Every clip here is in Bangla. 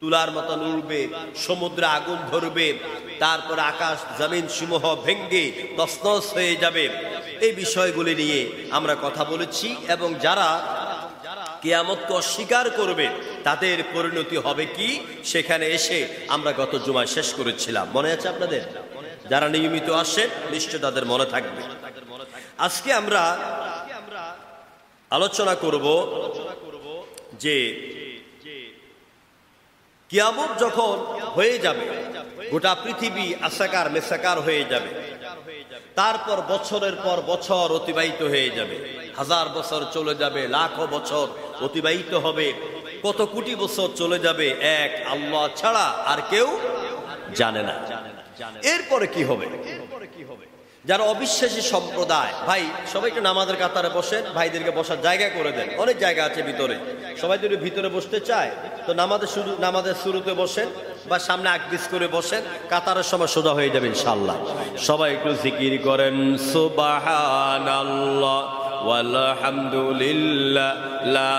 তুলার মতন উড়বে, সমুদ্রে আগুন ধরবে, তারপর আকাশ জমিন সমূহ ভেঙ্গে তছনছ হয়ে যাবে। এই বিষয়গুলি নিয়ে আমরা কথা বলেছি, এবং যারা কিয়ামতকে অস্বীকার করবে তাদের পরিণতি হবে কি, সেখানে এসে আমরা গত জুমায় শেষ করেছিলাম। মনে আছে আপনাদের? যারা নিয়মিত আসেন নিশ্চয় তাদের মনে থাকবে। আজকে আমরা আলোচনা করব যে কিয়ামত যখন হয়ে যাবে, গোটা পৃথিবী আসাকার মেসাকার হয়ে যাবে, তারপর বছরের পর বছর অতিবাহিত হয়ে যাবে, হাজার বছর চলে যাবে, লাখো বছর অতিবাহিত হবে, কত কোটি বছর চলে যাবে, এক আল্লাহ ছাড়া আর কেউ জানে না। এরপরে কি হবে? যারা অবিশ্বাসী সম্প্রদায়, ভাই সবাই একটু নামাজের কাতারে বসেন, ভাইদেরকে বসার জায়গা করে দেন, অনেক জায়গা আছে ভিতরে। সবাই যদি ভিতরে বসতে চায় তো নামাজের শুরুতে বসেন বা সামনে আকবিস করে বসেন, কাতারের সময় সোজা হয়ে যাবে ইনশাআল্লাহ। সবাই একটু জিকির করেন, সুবহানাল্লাহ ওয়ালহামদুলিল্লাহ লা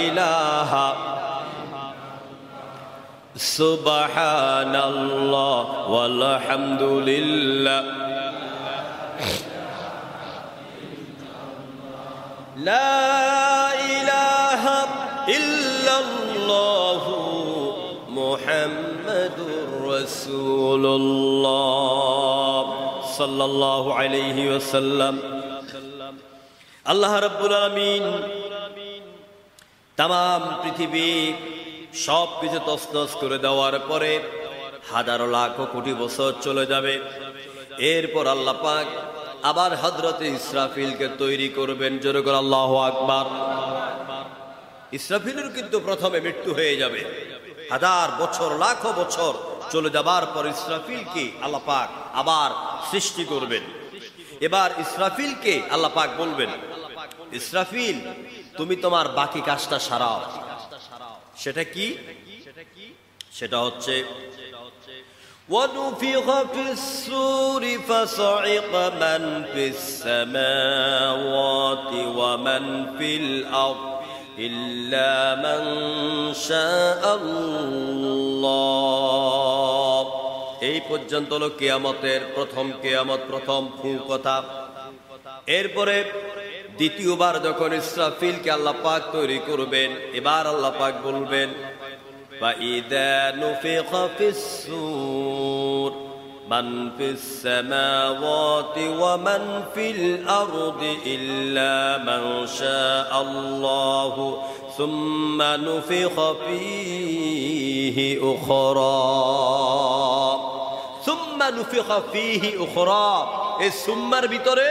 ইলাহা, সুবহানাল্লাহ ওয়ালহামদুলিল্লাহ লা ইলাহা ইল্লাল্লাহু মুহাম্মাদুর রাসূলুল্লাহ সাল্লাল্লাহু আলাইহি ওয়াসাল্লাম। আল্লাহ রাব্বুল আলামিন তামাম পৃথিবী সব কিছু তছনছ করে দেওয়ার পরে হাজারো লাখো কোটি বছর চলে যাবে। এরপর আল্লাহ পাক আবার হযরতে ইসরাফিলকে তৈরি করবেন। জোরে করে আল্লাহু আকবার। ইসরাফিলের কিন্তু প্রথমে মৃত্যু হয়ে যাবে, হাজার বছর লাখো বছর চলে যাবার পর ইসরাফিলকে আল্লাহ পাক আবার সৃষ্টি করবেন। এবার ইসরাফিলকে আল্লাহ পাক বলবেন, ইসরাফিল তুমি তোমার বাকি কাজটা সারাও। সেটা কি? সেটা হচ্ছে وَنُفِخَ فِي الصُّورِ فَصَعِقَ مَنْ فِي السَّمَاوَاتِ وَمَنْ فِي الْأَرْضِ إِلَّا مَنْ شَاءَ اللَّهُ। এই পর্যন্ত হলো কিয়ামতের প্রথম কিয়ামত, প্রথম ফু কথা। এরপরে দ্বিতীয়বার যখন ইসরাফিলকে আল্লাহ পাক তৈরি করবেন, এবার আল্লাহ পাক বলবেন, فَإِذَا نُفِخَ فِي الصُّورِ مَنْ فِي السَّمَاوَاتِ وَمَنْ فِي الْأَرْضِ إِلَّا مَنْ شَاءَ اللَّهُ ثُمَّ نُفِخَ فِيهِ أُخْرَى ثُمَّ نُفِخَ فِيهِ أُخْرَى। এই সুম্মার ভিতরে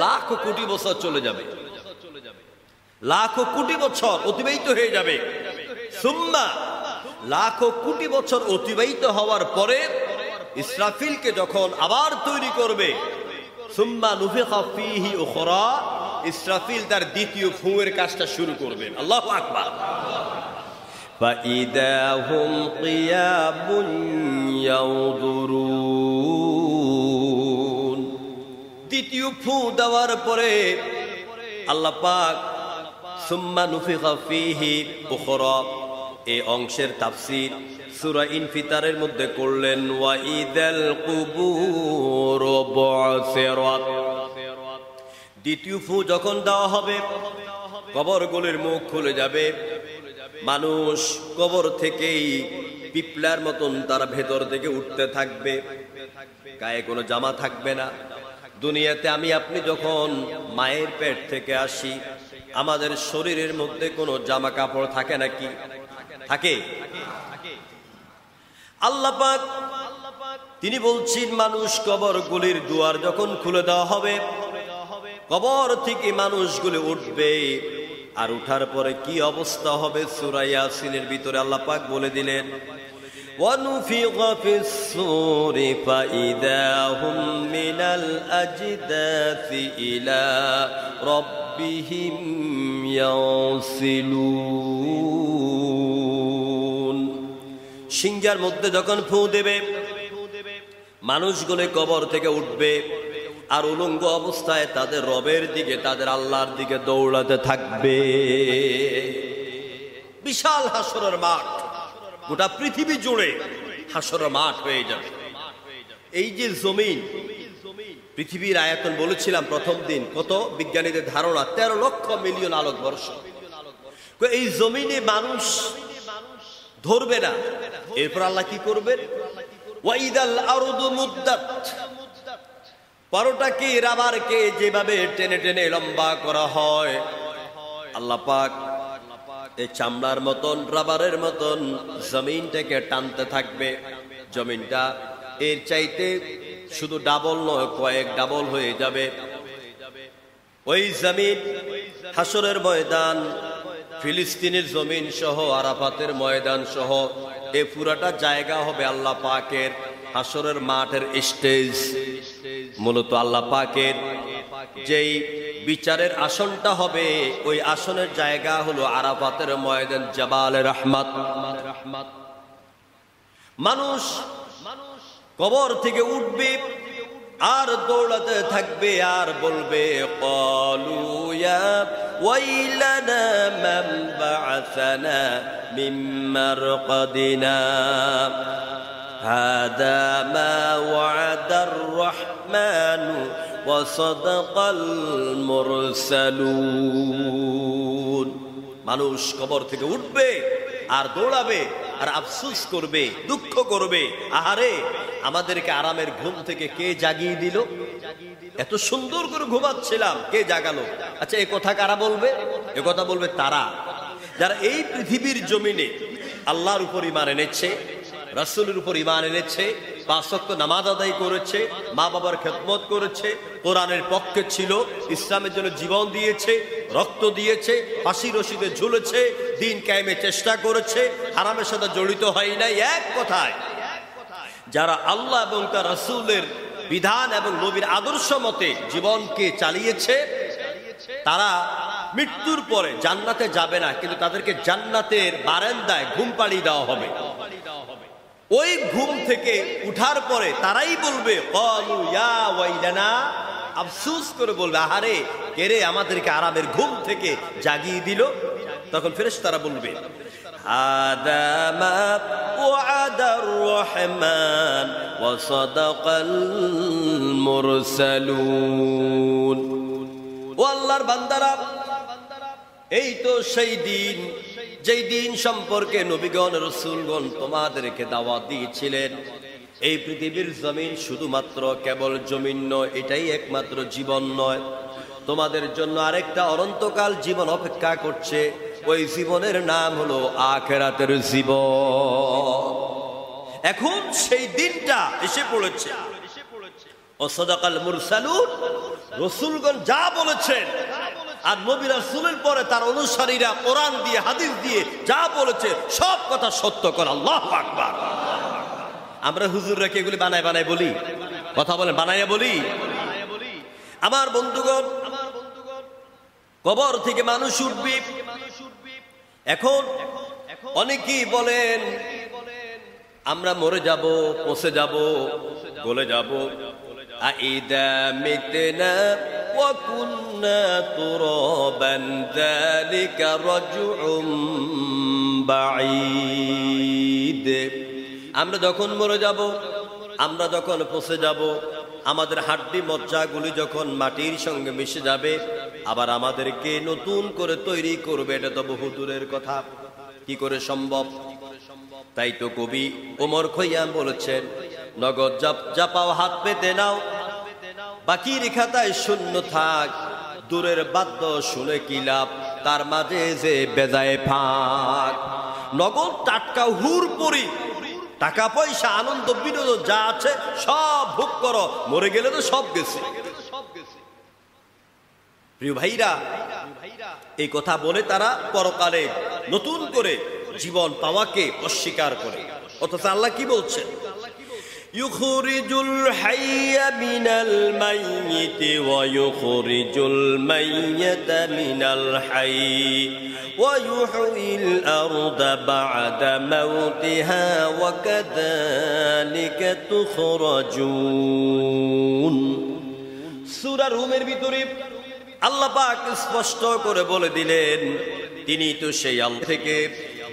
লাখো কোটি বছর চলে যাবে, লাখো কোটি বছর অতিবাহিত হয়ে যাবে। সুম্মা লাখো কোটি বছর অতিবাহিত হওয়ার পরে ইসরাফিলকে যখন আবার তৈরি করবে, সুম্মা নুফিখা ফীহি উখরা, ইসরাফিল তার দ্বিতীয় ফুঁয়ের কাজটা শুরু করবেন। আল্লাহু আকবার। ফাইদা হুম কিয়ামুন ইয়ানজুরুন। দ্বিতীয় ফু দেওয়ার পরে আল্লাহ পাক সুম্মা নুফিখা ফীহি উখরা এই অংশের তাফসীর সূরা ইনফিতারের মধ্যে করলেন, ওয়া ইদাল কুবুর বুসিরাত। দ্বিতীয় ফু যখন দেওয়া হবে, কবরগুলির মুখ খুলে যাবে, মানুষ কবর থেকেই পিপলার মতন তারা ভেতর থেকে উঠতে থাকবে, গায়ে কোনো জামা থাকবে না। দুনিয়াতে আমি আপনি যখন মায়ের পেট থেকে আসি, আমাদের শরীরের মধ্যে কোনো জামা কাপড় থাকে নাকি? থাকে। আল্লাহ পাক তিনি বলছেন, মানুষ কবরগুলির দুয়ার যখন খুলে দেওয়া হবে, কবর থেকে মানুষগুলি উঠবে, আর উঠার পরে কি অবস্থা হবে সূরা ইয়াসিনের ভিতরে আল্লাহ পাক বলে দিলেন, وَنُفِخَ فِي الصُّورِ فَإِذَا هُمْ مِنَ الْأَجْدَاثِ إِلَى رَبِّهِمْ يَنسِلُونَ। সিংহার মধ্যে যখন ফু দেবে, মানুষগুলো কবর থেকে উঠবে, আর উলঙ্গ অবস্থায় তাদের রবের দিকে, তাদের আল্লাহর দিকে দৌড়াতে থাকবে। বিশাল হাসরের মাঠ, গোটা পৃথিবী জুড়ে হাসরের মাঠ হয়ে যাবে। এই যে জমিন, পৃথিবীর আয়তন বলেছিলাম প্রথম দিন কত, বিজ্ঞানীদের ধারণা 13 লক্ষ মিলিয়ন আলোকবর্ষ। এই জমিনে মানুষ ধরবে না, এরপর আল্লাহ কি করবেন? ওয়াইদাল আরদু মুদ্দাত, পরোটাকে রাবারকে যেভাবে টেনে টেনে লম্বা করা হয়, আল্লাহ পাক এই চামড়ার মতন রাবারের মতন জমিনটাকে টানতে থাকবে। জমিনটা এর চাইতে শুধু ডাবল নয়, কয়েক ডাবল হয়ে যাবে। ওই জমিন হাসরের ময়দান, ফিলিস্তিনের জমিন সহ আরাফাতের ময়দান সহ এই পুরাটা জায়গা হবে আল্লাহ পাকের হাসরের মাঠের স্টেজ। মূলত আল্লাহ পাকের যেই বিচারের আসনটা হবে, ওই আসনের জায়গা হলো আরাফাতের ময়দান, জাবালে রহমত। মানুষ কবর থেকে উঠবে আর দৌড়াতে থাকবে আর বলবে, ক্বালু ইয়া ওয়াইলানা মান বা'আসানা মিন মারকাদিনা হাদা মা ওয়া'দার রাহমানু ওয়া সাদাকাল মুরসালুন। মানুষ কবর থেকে উঠবে আর দৌড়াবে আর আফসোস করবে, দুঃখ করবে, আহারে আমাদেরকে আরামের ঘুম থেকে কে জাগিয়ে দিল? এত সুন্দর করে ঘুমাচ্ছিলাম, কে জাগালো? আচ্ছা, এ কথা কারা বলবে? এ কথা বলবে তারা যারা এই পৃথিবীর জমিনে আল্লাহর উপর ঈমান এনেছে, রাসূলের উপর ঈমান এনেছে, 5 ওয়াক্ত নামাজ আদায় করেছে, মা বাবার খেদমত করেছে, কোরআনের পক্ষে ছিল, ইসলামের জন্য জীবন দিয়েছে, রক্ত দিয়েছে, ফাঁসি রশিদে ঝুলেছে, দিন কায়েমের চেষ্টা করেছে, হারামের সাথে জড়িত হয় নাই। এক কথায় যারা আল্লাহ এবং তার রাসূলের বিধান এবং নবীর আদর্শ মতে জীবনকে চালিয়েছে, তারা মৃত্যুর পরে জান্নাতে যাবে না, কিন্তু তাদেরকে জান্নাতের বারান্দায় ঘুম পাড়িয়ে দেওয়া হবে। ওই ঘুম থেকে উঠার পরে তারাই বলবে, ক্বালু ইয়া ওয়াইলানা, আফসোস করে বলবে, আহারে কে রে আমাদেরকে আরামের ঘুম থেকে জাগিয়ে দিল? তখন ফেরেশতারা বলবে, হাদা মা ওয়া'দার রাহমান ওয়া সাদাকাল মুরসালুন। ও আল্লাহর বান্দারা, এই তো সেই দিন, যেই দিন সম্পর্কে নবীগণ রাসূলগণ তোমাদেরকে দাওয়াত দিয়েছিলেন। এই পৃথিবীর জমিন শুধুমাত্র কেবল জমিন নয়, এটাই একমাত্র জীবন নয়, তোমাদের জন্য আরেকটা অনন্তকাল জীবন অপেক্ষা করছে। ওই জীবনের নাম হলো আখিরাতের জীবন। এখন সেই দিনটা এসে পড়েছে। ও সাদাকাল মুরসালুন, রাসূলগণ যা বলেছেন আর নবী রাসূলের পরে তার অনুসারীরা কোরআন দিয়ে হাদিস দিয়ে যা বলেছে সব কথা সত্য করে। আল্লাহু আকবার। আমরা হুজুররা কি এগুলি বানায় বানায় বলি? কথা বলেন, বানাইয়া বলি? আমার বন্ধুগণ, কবর থেকে মানুষ উঠবে। এখন অনেকেই বলেন আমরা মরে যাব, পচে যাব, গলে যাব। আইদা মিতনা ওয়া কুননা তুরাবান যালিকা রাজউম বাঈদ। আমরা যখন মরে যাব, আমরা যখন পচে যাব, আমাদের হাড্ডি মজ্জাগুলি যখন মাটির সঙ্গে মিশে যাবে, আবার আমাদেরকে নতুন করে তৈরি করবে, এটা তো বহু দূরের কথা। কি করে সম্ভব? তাই তো কবি ওমর খৈয়াম বলেছেন, নগদ যা পাও হাত পেতে নাও, বাকি রেখাটায় শূন্য থাক, দূরের বাদ্য শুনে কি লাভ, তার মাঝে যে বেজায় ফাঁক। নগদ টাটকা হুর পরি, টাকা পয়সা আনন্দ বিনোদন যা আছে সব ভোগ করো, মরে গেলে তো সব গেছে। প্রিয় ভাইরা, এই কথা বলে তারা পরকালে নতুন করে জীবন পাওয়াকে অস্বীকার করে। অথচ আল্লাহ কি বলছেন? ইউখরিজুল হাইয়া মিনাল মাইয়িতি ওয়া ইউখরিজুল মাইয়াতা মিনাল হাইয়্যি ওয়া ইউহয়িল আরদা বা'দা মাউতিহা ওয়া কাযালিকা তুখরাজুন। সূরা রুমের ভিতরে আল্লাহ পাক স্পষ্ট করে বলে দিলেন, তিনি তো সেই আল্লাহ থেকে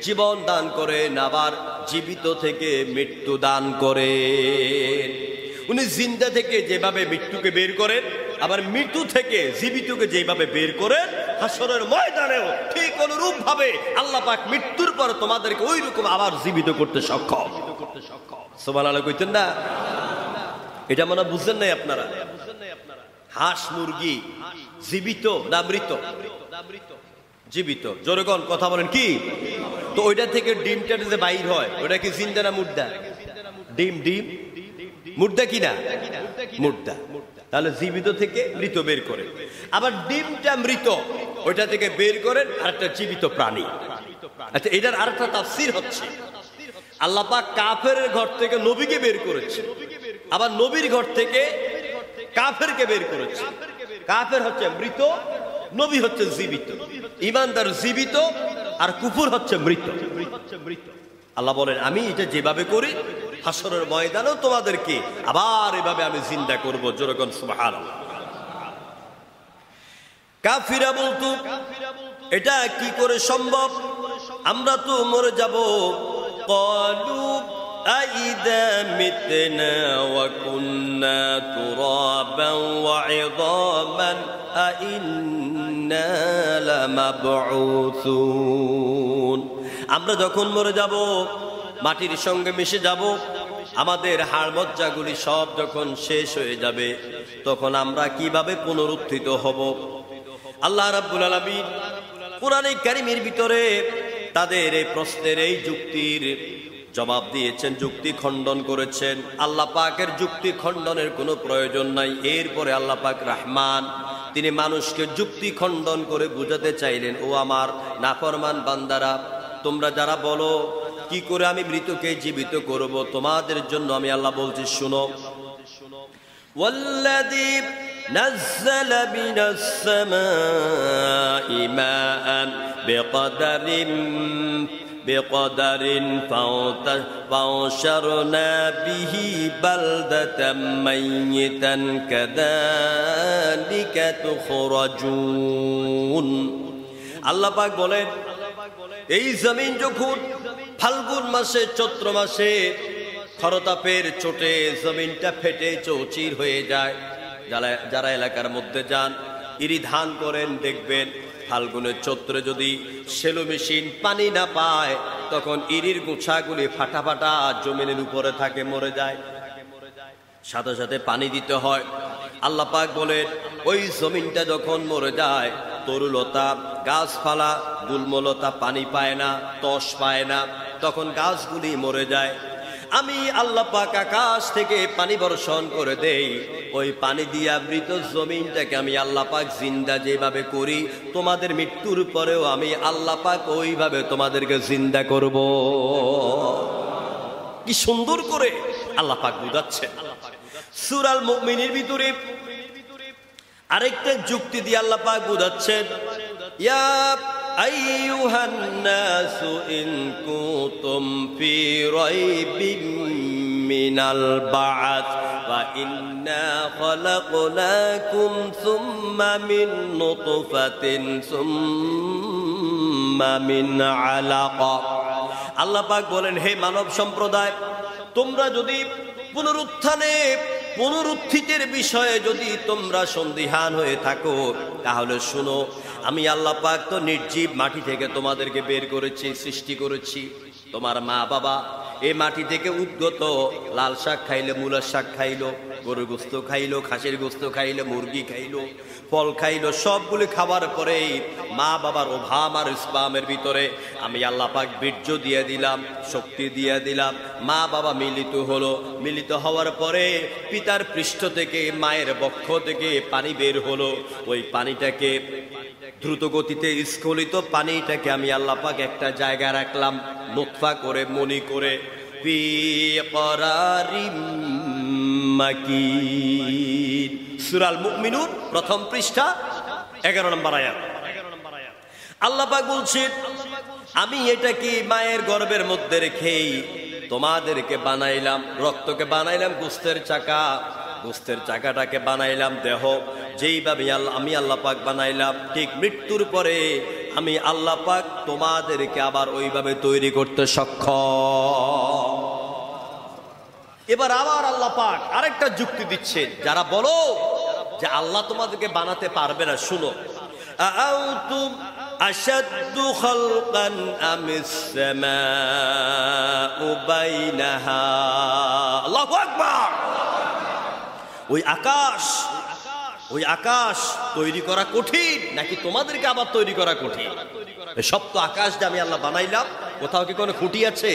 জীবন দান করেন, আবার জীবিত থেকে মৃত্যু দান করেন। উনি জিন্দা থেকে যেভাবে মৃত্যুকে বের করেন, আবার মৃত্যু থেকে জীবিতকে যেভাবে বের করেন, হাসরের ময়দানেও ঠিক অনুরূপ ভাবে আল্লাহ পাক মৃত্যুর পর তোমাদেরকে ওই রকম আবার জীবিত করতে সক্ষম। সুবহানাল্লাহ কইতেন না? এটা মনে বুঝছেন নাই আপনারা? হাঁস মুরগি জীবিত না মৃত? জীবিত। জোরে কোন কথা বলেন কি? তো ওইটা থেকে ডিমটা যে বাইর হয় ওটা কি জিন্দা না মুর্দা? ডিম মুর্দা কি না? মুর্দা। তাহলে জীবিত থেকে মৃত বের করে, আবার ডিমটা মৃত ওইটা থেকে বের করেন আরেকটা জীবিত প্রাণী। আচ্ছা, এটার আরেকটা তাফসীর হচ্ছে আল্লাহ পাক কাফেরের ঘর থেকে নবীকে বের করেছে, আবার নবীর ঘর থেকে কাফেরকে বের করেছে। কাফের হচ্ছে মৃত, নবী হচ্ছে জীবিত। ঈমানদার জীবিত আর কুফর হচ্ছে মৃত। আল্লাহ বলেন আমি এটা যেভাবে করি হাসরের ময়দানেও তোমাদেরকে আবার এভাবে আমি জিন্দা করব। জোরে কোন সুবহানাল্লাহ। কাফিরা বলতো এটা কি করে সম্ভব, আমরা তো মরে যাব। ক্বালু আইদা মিতনা ওয়া কুন্না তুরাবান ওয়া ইযামান আইন্না লামাবউসুন। আমরা যখন মরে যাব, মাটির সঙ্গে মিশে যাব, আমাদের হাড় মজ্জাগুলি সব যখন শেষ হয়ে যাবে, তখন আমরা কিভাবে পুনরুত্থিত হব? আল্লাহ রাব্বুল আলামিন কুরআনে কারীমের ভিতরে তাদের এই প্রশ্নের, এই যুক্তির জবাব দিয়েছেন, যুক্তি খণ্ডন করেছেন। আল্লাহ পাকের যুক্তি খণ্ডনের কোনো প্রয়োজন নাই। এরপরে আল্লাহ পাক রহমান, তিনি মানুষকে যুক্তি খণ্ডন করে বুঝাতে চাইলেন, ও আমার নাফরমান বান্দারা, তোমরা যারা বলো কি করে আমি মৃতকে জীবিত করব, তোমাদের জন্য আমি আল্লাহ বলছি শুনো। ওয়াল্লাযী নাযালা মিনাস সামাঈ মাআন বিকদারিন ফাওশারনা বিহি বালদাতাম মাইয়িতান কাযালিকা তুখরাজুন। আল্লাহ পাক বলেন, এই জমিন যখন ফাল্গুন মাসে, চৈত্র মাসে খরতাপের চোটে জমিনটা ফেটে চৌচির হয়ে যায়, যারা এলাকার মধ্যে যান, ইরি ধান করেন, দেখবেন ফাল্গুনের চৈত্রে যদি সেলো মেশিন পানি না পায়, তখন ইরির গোছাগুলি ফাটা ফাটা জমিনের উপরে থাকে, মরে যায়। সাথে সাথে পানি দিতে হয়। আল্লাহ পাক বলেন, ওই জমিনটা যখন মরে যায়, তরুলতা, গাছপালা, গুল্মলতা পানি পায় না, তস পায় না, তখন গাছগুলি মরে যায়। আমি আল্লাহ পাক আকাশ থেকে পানি বর্ষণ করে দেই, ওই পানি দিয়া মৃত জমিনটাকে আমি আল্লাহ পাক জিন্দা যেভাবে করি, তোমাদের মৃত্যুর পরেও আমি আল্লাহ পাক ওইভাবে তোমাদেরকে জিন্দা করব। কি সুন্দর করে আল্লাহ পাক বুঝাচ্ছেন। সূরা আল মুমিনের ভিতরে আরেকটা যুক্তি দিয়ে আল্লাহ পাক বুঝাচ্ছেন, ইয়া আইয়ুহান নাসু ইন কুনতুম ফি রাইবিম মিনাল বা'থ ওয়া ইন্না খালাকনাকুম সুম্মা মিন নুতফাতিন সুম্মা মিন আলাকা। আল্লাহ পাক বলেন, হে মানব সম্প্রদায়, তোমরা যদি পুনরুত্থিতের বিষয়ে যদি তোমরা সন্দিহান হয়ে থাকো, তাহলে শুনো, আমি আল্লাহ পাক তো নির্জীব মাটি থেকে তোমাদেরকে বের করেছি, সৃষ্টি করেছি। তোমার মা বাবা এই মাটি থেকে উদ্গত, লাল শাক খাইলে, মূলার শাক খাইলো, গরুর গোস্ত খাইলো, খাসির গোস্ত খাইলো, মুরগি খাইলো, ফল খাইলো, সবগুলি খাবার পরে মা বাবার ওভাম আর ইসলামের ভিতরে আমি আল্লাহ পাক বীর্য দিয়ে দিলাম, শক্তি দিয়ে দিলাম। মা বাবা মিলিত হলো, মিলিত হওয়ার পরে পিতার পৃষ্ঠ থেকে, মায়ের বক্ষ থেকে পানি বের হলো। ওই পানিটাকে দ্রুত গতিতে স্খলিত পানিটাকে আমি আল্লাহ পাক একটা জায়গায় রাখলাম, নুতফা করে, মনি করে, ফি করারিম মাকিন। সূরা আল মুমিনুন প্রথম পৃষ্ঠা 11 নম্বর আয়াত। আল্লাহ পাক বলছেন, আমি এটাকে মায়ের গর্ভের মধ্যে রেখেই তোমাদেরকে বানাইলাম, রক্তকে বানাইলাম গোস্তের চাকা, গোস্তের চাকাটাকে বানাইলাম দেহ। যেইভাবে আমি আল্লাহ পাক বানাইলাম, ঠিক মৃত্যুর পরে আমি আল্লাহ পাক তোমাদেরকে আবার ওইভাবে তৈরি করতে সক্ষম। এবার আবার আল্লাহ পাক আরেকটা যুক্তি দিচ্ছেন, যারা বলো যে আল্লাহ তোমাদেরকে বানাতে পারবে না, শুনো, আআউতুম আশাদ্দু খালকান আমিস সামাউ বাইনাহা, আল্লাহু আকবার। ওই আকাশ তৈরি করা কঠিন নাকি তোমাদেরকে আবার তৈরি করা কঠিন? সব তো আকাশ যে আমি আল্লাহ বানাইলাম, কোথাও কি কোনো খুঁটি আছে?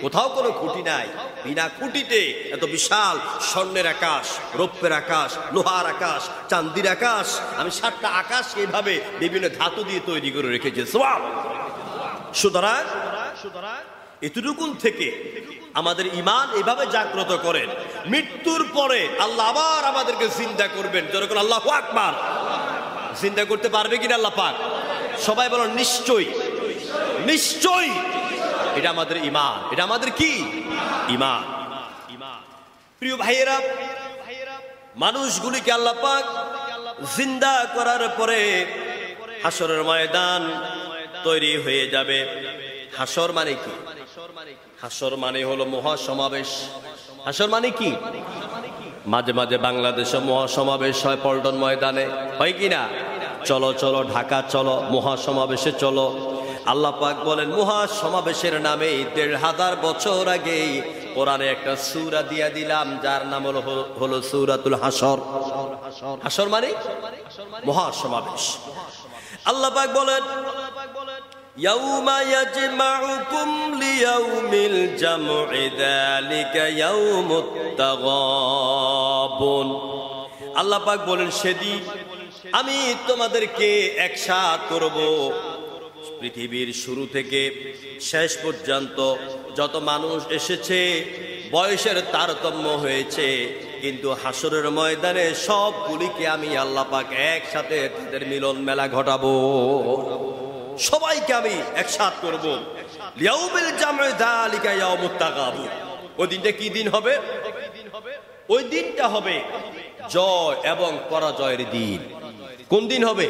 কোথাও কোনো খুঁটি নাই। বিনা খুঁটিতে এত বিশাল স্বর্ণের আকাশ, রৌপ্যের আকাশ, লোহার আকাশ, চান্দির আকাশ, আমি 7টা আকাশ এইভাবে বিভিন্ন ধাতু দিয়ে তৈরি করে রেখেছি। সুতরাং এতটুকুন থেকে আমাদের ঈমান এভাবে জাগ্রত করেন, মৃত্যুর পরে আল্লাহ আবার আমাদেরকে জিন্দা করবেন। যেরকম আল্লাহু আকবার। জিন্দা করতে পারবে কিনা আল্লাহ পাক? সবাই বলো নিশ্চয়ই, নিশ্চয়ই। এটা আমাদের ঈমান, এটা আমাদের কি ঈমান। প্রিয় ভাইয়েরা, মানুষগুলিকে আল্লাহ পাক জিন্দা করার পরে হাসরের ময়দান তৈরি হয়ে যাবে। হাসর মানে কি? হাসর মানে হলো মহাসমাবেশ। হাসর মানে কি? মাঝে মাঝে বাংলাদেশে মহাসমাবেশ হয় পল্টন ময়দানে, হয় কি না? চলো চলো ঢাকা চলো, মহাসমাবেশে চলো। আল্লাহ পাক বলেন মহাসমাবেশের নামে ১৫০০ বছর আগে কোরআনে একটা সূরা দিয়া দিলাম, যার নাম হলো সূরাতুল হাসর। হাসর মানে মহাসমাবেশ। আল্লাহ পাক বলেন ইয়াউমা ইয়াজমাউকুম লিয়াউমিল জামঈ যালিকা ইয়াউমুত তাগাবুন। আল্লাহ পাক বলেন সেদিন আমি তোমাদেরকে একসাথ করব। পৃথিবীর শুরু থেকে শেষ পর্যন্ত যত মানুষ এসেছে, বয়সের তারতম্য হয়েছে, কিন্তু হাসরের ময়দানে সবগুলিকে আমি আল্লাহ পাক একসাথে তাদের মিলন মেলা ঘটাবো। সবাইকে আমি একসাথ করব। লিয়াউমিল জামঈ যালিকা ইয়াউমুত তাগাবুন। ওই দিনটা কি দিন হবে? ওই দিনটা হবে জয় এবং পরাজয়ের দিন। কোন দিন হবে?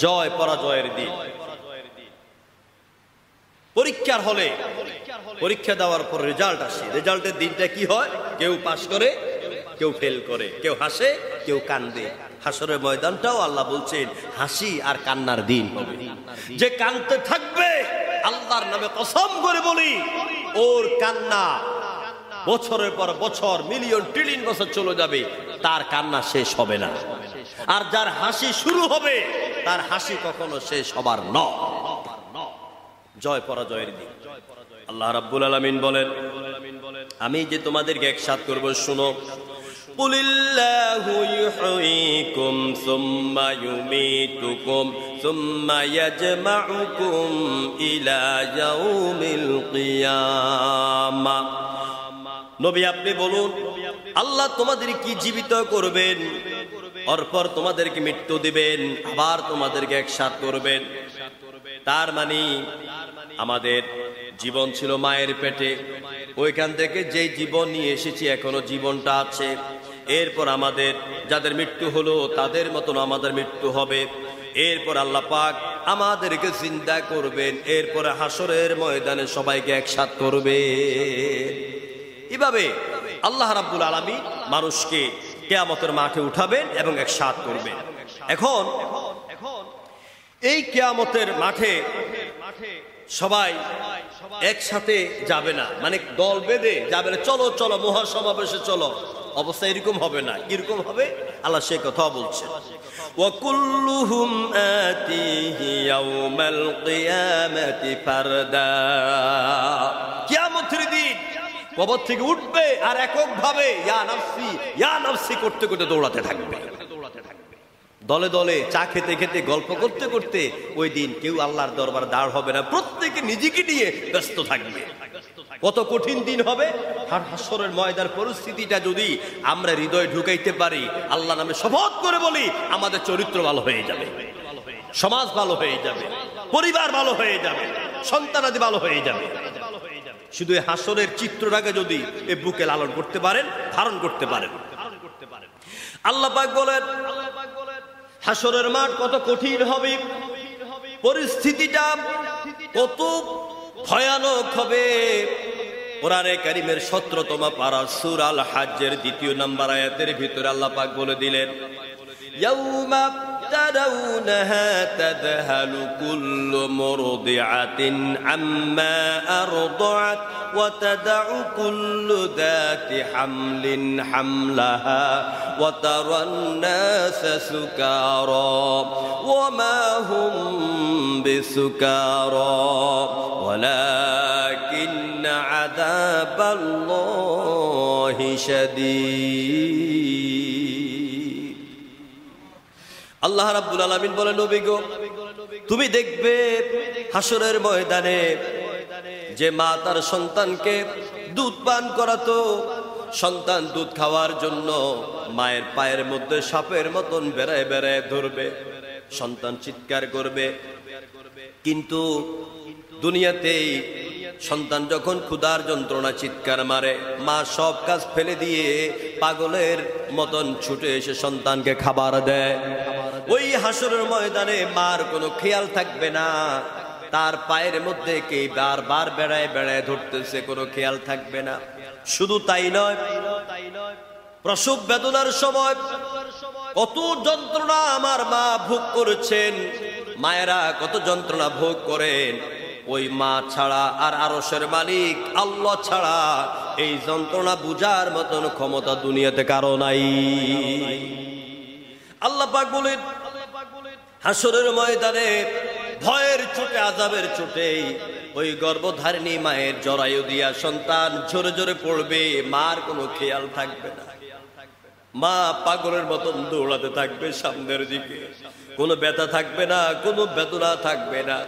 জয় পরাজয়ের দিন। পরীক্ষার হলে পরীক্ষা দেওয়ার পর রেজাল্ট আসে। রেজাল্টের দিনটা কি হয়? কেউ পাস করে, কেউ ফেল করে, কেউ হাসে, কেউ কান্দে। হাসরের ময়দানটাও আল্লাহ বলছেন হাসি আর কান্নার দিন হবে। যে কান্দতে থাকবে, আল্লাহর নামে কসম করে বলি, ওর কান্না বছরের পর বছর, মিলিয়ন ট্রিলিয়ন বছর চলে যাবে, তার কান্না শেষ হবে না। আর যার হাসি শুরু হবে, তার হাসি কখনো শেষ হবার নয়। জয় পরাজয়ের দিন। আল্লাহ রাব্বুল আলামিন বলেন আমি যে তোমাদেরকে একসাথ করব, শুনো। কুলিল্লাহু ইউহয়িকুম সুম্মা ইউমীতুকুম সুম্মা ইয়াজমাউকুম ইলা ইয়াউমিল কিয়ামাহ। নবী আপনি বলুন, আল্লাহ তোমাদের কি জীবিত করবেন, অরপর তোমাদেরকে মৃত্যু দিবেন, আবার তোমাদেরকে একসাথ করবেন। তার মানে আমাদের জীবন ছিল মায়ের পেটে, ওইখান থেকে যে জীবন নিয়ে এসেছি এখনো জীবনটা আছে। এরপর আমাদের যাদের মৃত্যু হলো তাদের মতন আমাদের মৃত্যু হবে। এরপর আল্লাহ পাক আমাদেরকে জিন্দা করবেন। এরপর হাসরের ময়দানে সবাইকে একসাথ করবে। এভাবে আল্লাহ রাব্বুল আলামিন মানুষকে কিয়ামতের মাঠে উঠাবেন এবং একসাথ করবেন। এখন এই কিয়ামতের মাঠে সবাই একসাথে যাবে না, মানে দল বেঁধে যাবে না, চলো চলো মহাসমাবেশে চলো, অবস্থা এরকম হবে না। কিরকম হবে আল্লাহ সে কথা বলছেন, ওয়াকুল্লুহুম আতিহি ইয়াউমাল কিয়ামাতি ফারদা। কিয়ামতের দিন কবর থেকে উঠবে আর এককভাবে ইয়া নাফসি ইয়া নাফসি করতে করতে দৌড়াতে থাকবে। দলে দলে চা খেতে খেতে গল্প করতে করতে ওই দিন কেউ আল্লাহর দরবার দাঁড় হবে না, প্রত্যেকে নিজেকে নিয়ে ব্যস্ত থাকবে। কত কঠিন দিন হবে। আর হাসরের ময়দার পরিস্থিতিটা যদি আমরা হৃদয়ে ঢুকাইতে পারি, আল্লাহ নামে শপথ করে বলি, আমাদের চরিত্র ভালো হয়ে যাবে, সমাজ ভালো হয়ে যাবে, পরিবার ভালো হয়ে যাবে, সন্তানাদি ভালো হয়ে যাবে। শুধু এই হাসরের চিত্রটাকে যদি এ বুকে লালন করতে পারেন, ধারণ করতে পারেন। আল্লাহ পাক বলেন হাসরের মাঠ কত কঠিন হবে, পরিস্থিতিটা কত ভয়ানক হবে। কোরআনে কারীমের 17তম পারা সূরা আল হজ্জের 2 নম্বর আয়াতের ভিতরে আল্লাহ পাক বলে দিলেন, ইয়াউমা তারাউনাহা তাযহালু কুল্লু মুরদিআতিন আম্মা আরদাআত ওয়া তাদউ কুল্লু যাতি হামলিন হামলাহা ওয়া তারান নাসা সুকারা ওয়া মা হুম বিসুকারা ওয়ালাকিন্না আযাবাল্লাহি শাদীদ। আল্লাহ রাব্বুল আলামিন বলেন, নবী গো, তুমি দেখবে হাসরের ময়দানে যে মা তার সন্তানকে দুধ পান করাতো, সন্তান দুধ খাওয়ার জন্য মায়ের পায়ের মধ্যে সাপের মতন বেড়ায় বেড়ায় ধরবে, সন্তান চিৎকার করবে। কিন্তু দুনিয়াতেই সন্তান যখন ক্ষুধার যন্ত্রণা চিৎকার মারে, মা সব কাজ ফেলে দিয়ে পাগলের মতন ছুটে এসে সন্তানকে খাবার দেয়। ওই হাসরের ময়দানে মার কোনো খেয়াল থাকবে না, তার পায়ের মধ্যে কে বারবার বেড়ায় বেড়ায় ধরতেছে, কোনো খেয়াল থাকবে না। শুধু তাই নয়, প্রসব বেদনার সময় কত যন্ত্রণা আমার মা ভোগ করেছেন, মায়েরা কত যন্ত্রণা ভোগ করেন। ওই মা ছাড়া আর আরশের মালিক আল্লাহ ছাড়া এই যন্ত্রণা বুঝার মতন ক্ষমতা দুনিয়াতে কারো নাই। আল্লাহ পাক বলেন, হাসরের ময়দানে ভয়ের চোটে, আযাবের চোটে ওই গর্ভধারিণী মায়ের জরায়ু দিয়া সন্তান ঝরে ঝরে পড়বে, মার কোনো খেয়াল থাকবে না। মা পাগলের মতন দৌড়াতে থাকবে সামনের দিকে, কোনো ব্যথা থাকবে না, কোনো বেদনা থাকবে না।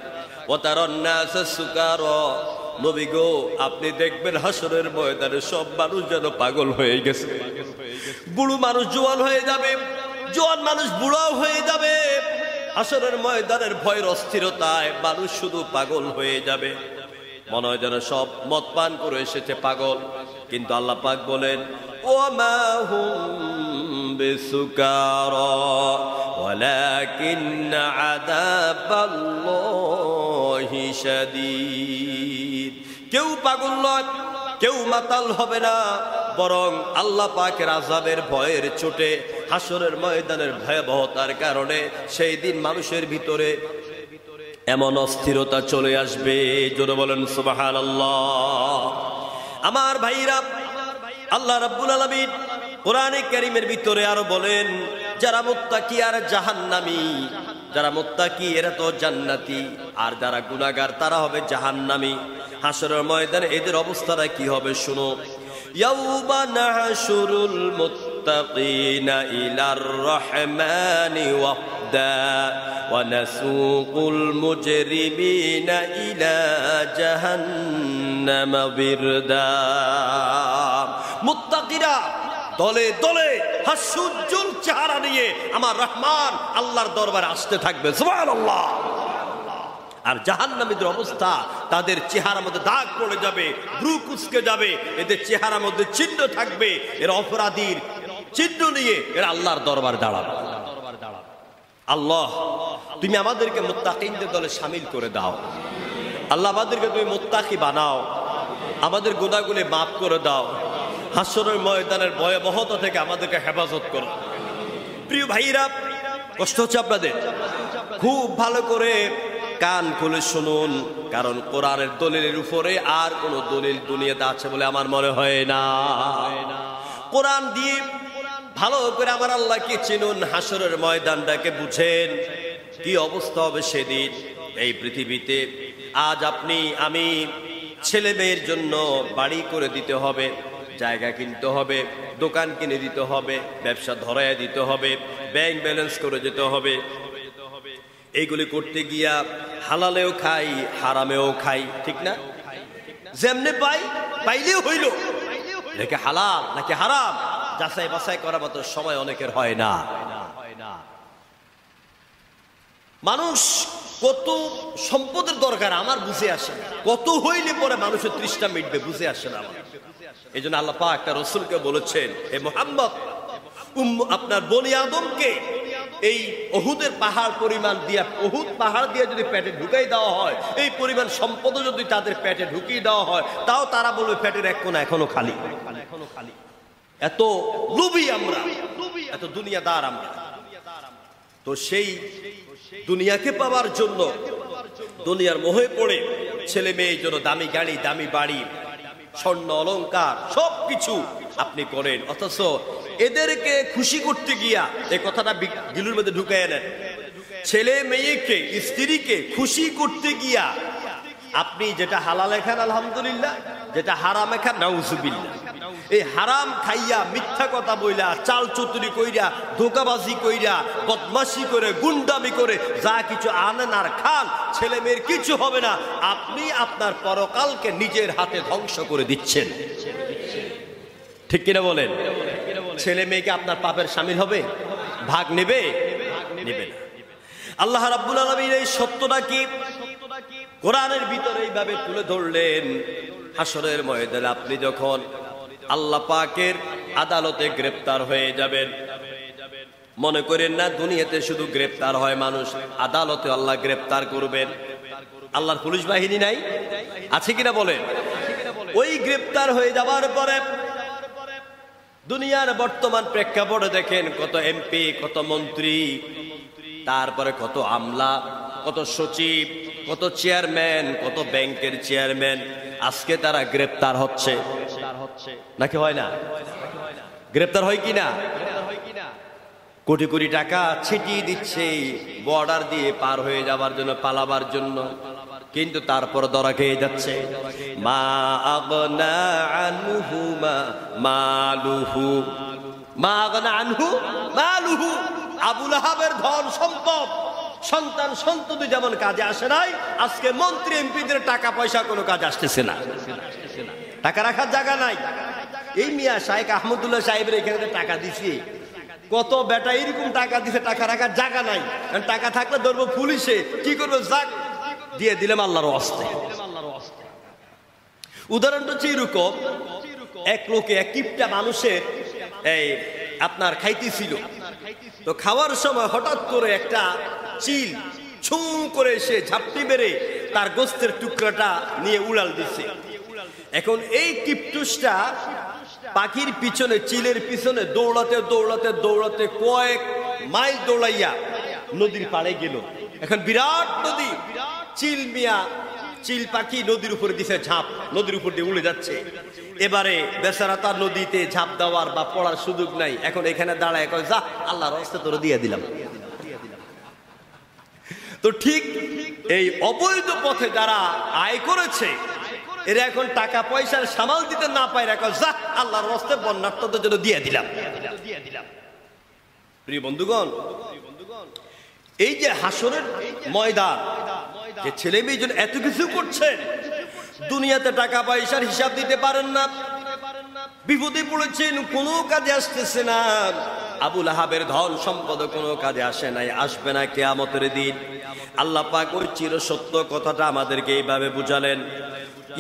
নবী গো, আপনি দেখবেন হাসরের ময়দানে সব মানুষ যেন পাগল হয়ে গেছে। বুড়ো মানুষ জোয়ান হয়ে যাবে, জোয়ান মানুষ বুড়াও হয়ে যাবে। হাসরের ময়দানের ভয়ের অস্থিরতায় মানুষ শুধু পাগল হয়ে যাবে, মনে হয় যেন সব মদ পান করে এসেছে পাগল। কিন্তু আল্লাহ পাক বলেন, ওমা হুম বিসুকারা ওয়ালাকিন্না আযাবাল্লাহি শাদীদ। কেউ পাগল নয়, কেউ মাতাল হবে না, বরং আল্লাহ পাকের আযাবের ভয়ের চোটে, হাসরের ময়দানের ভয়াবহতার কারণে সেই দিন মানুষের ভিতরে এমন অস্থিরতা চলে আসবে। জোরে বলেন সুবহানাল্লাহ। আমার ভাইরা, আল্লাহ রাব্বুল আলামিন কোরআনে কারীমের ভিতরে আরো বলেন, যারা মুত্তাকি আর জাহান্নামী, যারা মুত্তাকি এরা তো জান্নাতি, আর যারা গুনাহগার তারা হবে জাহান্নামী। হাসরের ময়দানে এদের অবস্থাটা কি হবে শুনো। ইয়াউমা নাহশুরুল মুত্তাকিনা ইলার রহমানি ওয়াহদা ওয়া নাসুকুল মুজরিমিনা ইলা জাহান্নামা বিরদা। মুত্তাকিরা দলে দলে হাস্যোজ্জ্বল চেহারা নিয়ে আমার রহমান আল্লাহর দরবারে আসতে থাকবে, সুবহানাল্লাহ। আর জাহান্নামীদের অবস্থা, তাদের চেহারার মধ্যে দাগ পড়ে যাবে, ভ্রু কুঁচকে যাবে, এদের চেহারার মধ্যে চিহ্ন থাকবে, এরা অপরাধীর চিহ্ন নিয়ে এরা আল্লাহর দরবারে দাঁড়াবে। আল্লাহ, তুমি আমাদেরকে মুত্তাকিনদের দলে শামিল করে দাও। আল্লাহ, আমাদেরকে তুমি মুত্তাকি বানাও, আমাদের গুনাহগুলো মাফ করে দাও। হাসরের ময়দানের ভয়াবহতা থেকে আমাদেরকে হেফাজত করো। প্রিয় ভাইরা, কষ্ট হচ্ছে আপনাদের, খুব ভালো করে কান খুলে শুনুন, কারণ কোরআনের দলিলের উপরে আর কোন দলিল দুনিয়াতে আছে বলে আমার মনে হয় না। কোরআন দিয়ে ভালো করে আমার আল্লাহকে চিনুন, হাসরের ময়দানটাকে বুঝেন, কি অবস্থা হবে সেদিন। এই পৃথিবীতে আজ আপনি আমি ছেলে মেয়ের জন্য বাড়ি করে দিতে হবে, জায়গা কিনতে হবে, দোকান কিনে দিতে হবে, ব্যবসা ধরায় দিতে হবে, ব্যাংক ব্যালেন্স করে যেতে হবে। এইগুলি করতে গিয়া হালালেও খাই, হারামেও খাই, ঠিক না? যেমনে পাই পাইলেও হইল, নাকি হালাল নাকি হারাম যাচাই বাছাই করার মতো সময় অনেকের হয় না। মানুষ কত সম্পদের দরকার আমার বুঝে আসে না, কত হইলে পরে মানুষের তৃষ্ণা মিটবে বুঝে আসে না আমার। এই জন্য আল্লাহ পাক একটা রাসূলকে বলেছেন, হে মুহাম্মদ, আপনার বনি আদমকে এই উহুদের পাহাড় পরিমাণ দিয়া, উহুদ পাহাড় দিয়ে যদি পেটে ঢুকাই দেওয়া হয়, এই পরিমাণ সম্পদ যদি তাদের পেটে ঢুকিয়ে দেওয়া হয়, তাও তারা বলবে পেটের এক কোণা এখনো খালি। এত লোভী আমরা, এত দুনিয়াদার আমরা। তো সেই দুনিয়াকে পাওয়ার জন্য, দুনিয়ার মোহে পড়ে ছেলে মেয়ের জন্য দামি গাড়ি, দামি বাড়ি, স্বর্ণ অলংকার সবকিছু আপনি করেন, অথচ এদেরকে খুশি করতে গিয়া, এই কথাটা দিলের মধ্যে ঢুকায় নেন, ছেলে মেয়েকে, স্ত্রীকে খুশি করতে গিয়া আপনি যেটা হালাল খান আলহামদুলিল্লাহ, যেটা হারাম খান নাউজুবিল্লাহ। এই হারাম খাইয়া, মিথ্যা কথা বইলা, চাল চতুরি কইরা, ধোকাবাজি কইরা, বদমাশি করে, গুন্ডামি করে যা কিছু আনেন আর খান, ছেলে মেয়ের কিছু হবে না, আপনি আপনার পরকালকে নিজের হাতে ধ্বংস করে দিচ্ছেন। ঠিক কিনা বলেন? ছেলে মেয়েকে আপনার পাপের শামিল হবে, ভাগ নেবে? নেবে না। আল্লাহ রাব্বুল আলামিন এই সত্যটা কি কোরআনের ভিতরে এইভাবে তুলে ধরলেন। হাসরের ময়দানে আপনি যখন আল্লাহ পাকের আদালতে গ্রেফতার হয়ে যাবেন, মনে করেন না দুনিয়াতে শুধু গ্রেফতার হয় মানুষ, আদালতে আল্লাহ গ্রেফতার করবেন। আল্লাহর পুলিশ বাহিনী নাই? আছে কিনা বলেন? ওই গ্রেফতার হয়ে যাওয়ার পরে দুনিয়ার বর্তমান প্রেক্ষাপটে দেখেন কত এমপি, কত মন্ত্রী, তারপরে কত আমলা, কত সচিব, কত চেয়ারম্যান, কত ব্যাংকের চেয়ারম্যান, আজকে তারা গ্রেফতার হচ্ছে নাকি হয় না? গ্রেফতার হয় কিনা? কোটি কোটি টাকা ছিটিয়ে দিচ্ছে বর্ডার দিয়ে পার হয়ে যাওয়ার জন্য, পালাবার জন্য, কিন্তু তারপর ধরা খেয়ে যাচ্ছে। মা আগনা আনহু মালুহু, মা আগনা আনহু মালুহু। আবু লাহাবের ধন সম্পদ, সন্তান সন্ততি যেমন কাজে আসে নাই, আজকে মন্ত্রী এমপিদের টাকা পয়সা কোনো কাজ আসতেছে না, টাকা রাখার জায়গা নাই। এই মিয়া শাইখ আহমদুল্লাহ সাহেবের এখানে টাকা দিছি, কত বেটা এরকম টাকা দিছে, টাকা রাখার জায়গা নাই। টাকা থাকলে ধরবো পুলিশে, কি করবো, যাক দিয়ে দিলাম আল্লাহর ওয়াস্তে। উদাহরণটা হচ্ছে এরকম, এক লোকে, এক কিপটা মানুষের এই আপনার খাইতেছিল, তো খাওয়ার সময় হঠাৎ করে একটা চিল ছুঁ করে এসে ঝাপটি মেরে তার গোস্তের টুকরাটা নিয়ে উড়াল দিচ্ছে। এখন এই কিপটুসটা পাখির পিছনে, চিলের পিছনে দৌড়াতে দৌড়াতে দৌড়াতে কয়েক মাইল দৌড়াইয়া নদীর পাড়ে গেল। এখন বিরাট নদী, চিল মিয়া, চিল পাখি নদীর উপরে দিছে ঝাঁপ, নদীর উপর দিয়ে উড়ে যাচ্ছে। এবারে বেচারা তার নদীতে ঝাঁপ দেওয়ার বা পড়ার সুযোগ নাই, এখন এখানে দাঁড়ায় কয়, যা আল্লাহর রাস্তা তোরে দিয়ে দিলাম। তো ঠিক এই অবৈধ পথে যারা আয় করেছে, এরা এখন টাকা পয়সার সামাল দিতে না পায়, যা আল্লাহর রাস্তায় বন্যার্থদের জন্য দিয়ে দিলাম। প্রিয় বন্ধুগণ, এই যে হাসরের ময়দান, যে ছেলে মেয়ে জন্য এত কিছু করছেন, দুনিয়াতে টাকা পয়সার হিসাব দিতে পারেন না, বিপদে পড়েছেন, কোনো কাজে আসতেছে না। আবু লাহাবের ধন সম্পদ কোনো কাজে আসে নাই, আসবে না কিয়ামতের দিন। আল্লাহ পাক ওই চির সত্য কথাটা আমাদেরকে এইভাবে বুঝালেন,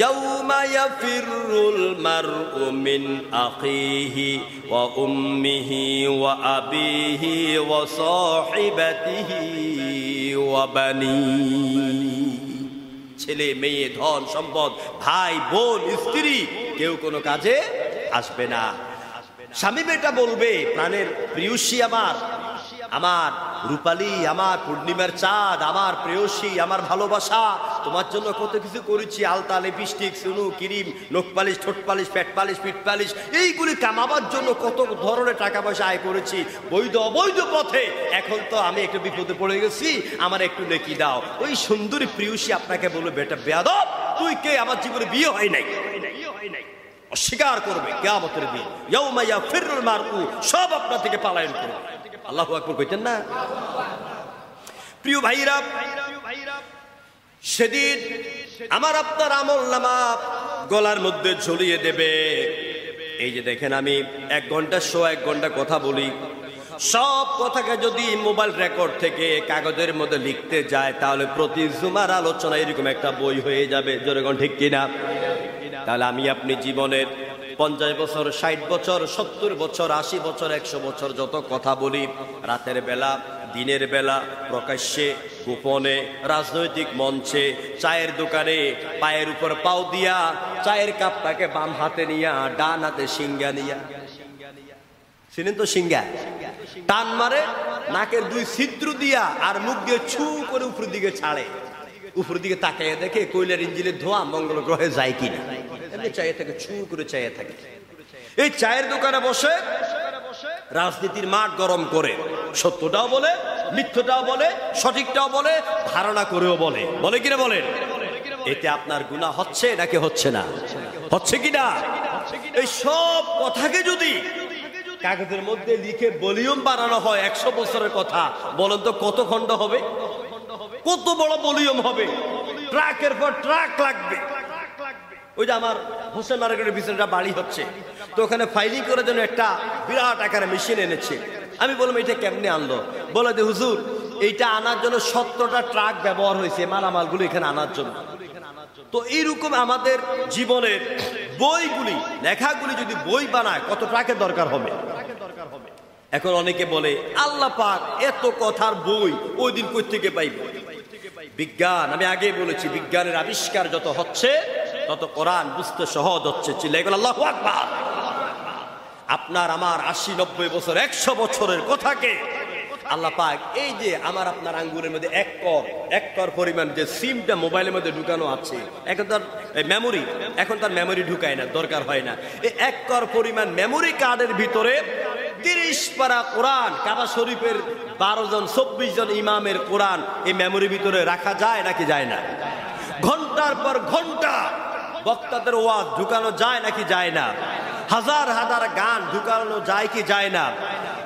ইয়াউমা ইয়াফিরুল মারউ মিন আখিহি ওয়া উম্মিহি ওয়া আবিহি ওয়া সাহিবাতিহি ওয়া বানিহি। ছেলে মেয়ে, ধন সম্পদ, ভাই বোন, স্ত্রী, কেউ কোনো কাজে আসবে না। স্বামী বেটা বলবে, প্রাণের প্রিয়সী আমার, আমার রূপালী, আমার পূর্ণিমার চাঁদ, আমার প্রেয়সী, আমার ভালোবাসা, তোমার জন্য কত কিছু করেছি, আলতা, লিপস্টিক, সুনু, ক্রিম, নখ পালিশ, ঠোঁট পালিশ, পেট পালিশ, পিঠ পালিশ, এইগুলি কামাবার জন্য কত ধরনের টাকা পয়সা আয় করেছি বৈধ অবৈধ পথে। এখন তো আমি একটু বিপদে পড়ে গেছি, আমার একটু নেকি দাও। ওই সুন্দরী প্রিয়সী আপনাকে বলবে, বেটা বেয়াদব, তুই কে, আমার জীবনে বিয়ে হয় নাই। অস্বীকার করবে কিয়ামতের দিন, ইয়াউমা ইয়াফিরুল মারউ, সব আপনার থেকে পলায়ন করবে। আল্লাহু আকবার কইতেন না? প্রিয় ভাইরা, সেদিন আমার আপনার আমলনামা গলার মধ্যে ঝুলিয়ে দেবে। এই যে দেখেন, আমি 1 ঘন্টা 1 ঘন্টা কথা বলি, সব কথাকে যদি মোবাইল রেকর্ড থেকে কাগজের মধ্যে লিখতে যায়, তাহলে প্রতি জুমার আলোচনা এরকম একটা বই হয়ে যাবে। জোরে কোন ঠিক কিনা? তাহলে আমি আপনি জীবনের 50 বছর, 60 বছর, 70 বছর, 80 বছর, 100 বছর যত কথা বলি, রাতের বেলা, দিনের বেলা, প্রকাশ্যে, গোপনে, রাজনৈতিক মঞ্চে, চায়ের দোকানে, পায়ের উপর পাও দিয়া, চায়ের কাপটাকে বাম হাতে নিয়া, ডান হাতে সিঙ্গা নিয়া, চিনেন তো সিঙ্গা, টান মারে নাকের 2 ছিদ্র দিয়া আর মুখ দিয়ে ছু করে উপরের দিকে ছাড়ে, উপরের দিকে তাকাইয়া দেখে কয়লার ইঞ্জিনের ধোঁয়া মঙ্গল গ্রহে যায় কিনা, এমনি চাইয়ে থাকে, ছু করে চাইয়ে থাকে। এই চায়ের দোকানে বসে রাজনীতির মাঠ গরম করে, সত্যটাও বলে, মিথ্যটাও বলে, সঠিকটাও বলে, ধারণা করেও বলে, বলে কিনা বলেন? এতে আপনার গুনাহ হচ্ছে নাকি হচ্ছে না? হচ্ছে কিনা? এই সব কথাকে যদি কাগজের মধ্যে লিখে ভলিউম বানানো হয় 100 বছরের কথা, বলেন তো কত খণ্ড হবে? কত বড় ভলিউম হবে? ট্রাকের পর ট্রাক লাগবে। ওই যে আমার হোসেন মার্কেটের পিছনটা বাড়ি হচ্ছে, তো ওখানে ফাইলিং করার জন্য একটা বিরাট আকারে মেশিন এনেছে। আমি বললাম এটা কেমনে আনলো? বলে যে হুজুর, এইটা আনার জন্য 17টা ট্রাক ব্যবহার হয়েছে মালামালগুলো এখানে আনার জন্য। তো এইরকম আমাদের জীবনের বইগুলি, লেখাগুলি যদি বই বানায় কত ট্রাকের দরকার হবে? এখন অনেকে বলে আল্লাহ পাক এত কথার বই ওই দিন কই থেকে পাইব? বিজ্ঞান, আমি আগে বলেছি, বিজ্ঞানের আবিষ্কার যত হচ্ছে তত কোরআন বুঝতে সহজ হচ্ছে। চিল্লাই বলেন আল্লাহু আকবার। আপনার আমার 80-90 বছর, 100 বছরের কথাকে আল্লাহ পাক এই যে আমার আপনার আঙ্গুরের মধ্যে এক কর পরিমাণ যে সিমটা মোবাইলের মধ্যে ঢুকানো আছে, এখন তার মেমোরি, এখন তার মেমোরি ঢুকায় না, দরকার হয় না। এই 1 কর পরিমাণ মেমোরি কার্ডের ভিতরে 30 পারা কোরআন, কাবা শরীফের 12 জন 24 জন ইমামের কোরআন এই মেমোরির ভিতরে রাখা যায় নাকি যায় না? ঘন্টার পর ঘন্টা বক্তাদের ওয়াজ ঢুকানো যায় নাকি যায় না? হাজার হাজার গান ঢুকানো যায় কি যায় না?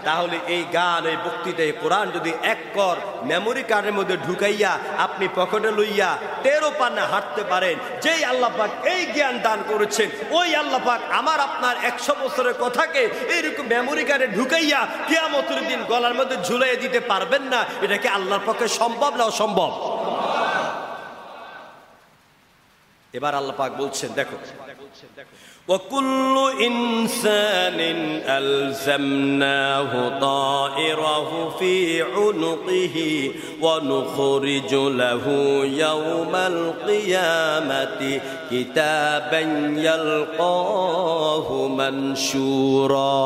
তাহলে এই গান, এই বক্তৃতায় কোরআন যদি 1 কর মেমোরি কার্ডের মধ্যে ঢুকাইয়া আপনি পকেটে লইয়া 13 পান্না হাঁটতে পারেন, যেই আল্লাহ পাক এই জ্ঞান দান করেছেন, ওই আল্লাহ পাক আমার আপনার 100 বছরের কথাকে এইরকম মেমোরি কার্ডে ঢুকাইয়া কিয়ামতের দিন গলার মধ্যে ঝুলাইয়া দিতে পারবেন না? এটা কি আল্লাহর পক্ষে সম্ভব না অসম্ভব? এবার আল্লাহ পাক বলছেন, দেখো, وَكُلُّ إِنسَانٍ أَلْزَمْنَاهُ طَائِرَهُ فِي عُنُقِهِ وَنُخْرِجُ لَهُ يَوْمَ الْقِيَامَةِ كِتَابًا يَلْقَاهُ مَنشُورًا।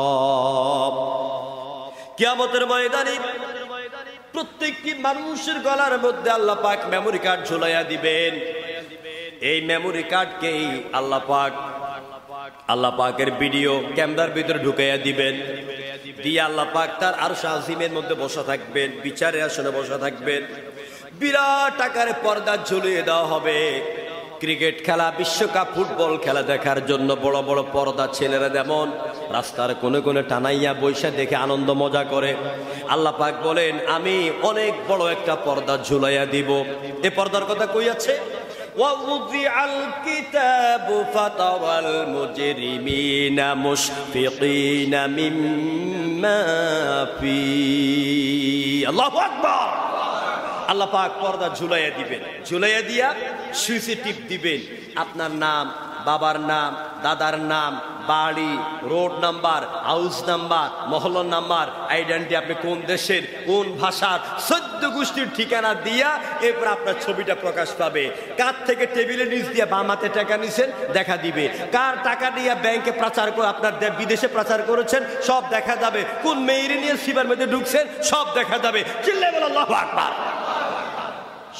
কিয়ামতের ময়দানে প্রত্যেকটি মানুষের গলার মধ্যে আল্লাহ পাক মেমোরি কার্ড ঝুলাইয়া দিবেন। এই মেমোরি কার্ডকেই আল্লাহ পাকের ভিডিও ক্যামেরার ভিতরে ঢুকাইয়া দিবেন, দিয়ে আল্লাহ পাক তার আরশ আজিমের মধ্যে বসা থাকবেন, বিচারের আসনে বসা থাকবেন। বিরাট আকারে পর্দা ঝুলিয়ে দেওয়া হবে। ক্রিকেট খেলা, বিশ্বকাপ ফুটবল খেলা দেখার জন্য বড় বড় পর্দা ছেলেরা যেমন রাস্তার কোণে কোণে টানাইয়া বৈশা দেখে আনন্দ মজা করে, আল্লাহ পাক বলেন আমি অনেক বড় একটা পর্দা ঝুলাইয়া দিব। এ পর্দার কথা কই আছে? وَوُضِعَ الْكِتَابُ فَتَرَى الْمُجْرِمِينَ مُشْفِقِينَ مِمَّا فِيهِ আল্লাহু আকবার। আল্লাহ পাক পর্দা ঝুলাইয়া দিবেন, ঝুলাইয়া দিয়া সুইচে টিপ দিবেন। আপনার নাম, বাবার নাম, দাদার নাম, বাড়ি, রোড নাম্বার, হাউস নাম্বার, মহল্লার নাম্বার, আইডেন্টি, আপনি কোন দেশের, কোন ভাষার, 14 গোষ্ঠীর ঠিকানা দিয়া এরপর আপনার ছবিটা প্রকাশ পাবে। কার থেকে টেবিলের নিচ দিয়ে বাম হাতে টাকা নিছেন দেখা দিবে, কার টাকা নিয়ে ব্যাংকে পাচার করে আপনার বিদেশে পাচার করেছেন সব দেখা যাবে, কোন মেয়ের নিয়ে সিবার মধ্যে ঢুকছেন সব দেখা যাবে। চিল্লায় বলেন আল্লাহু আকবার।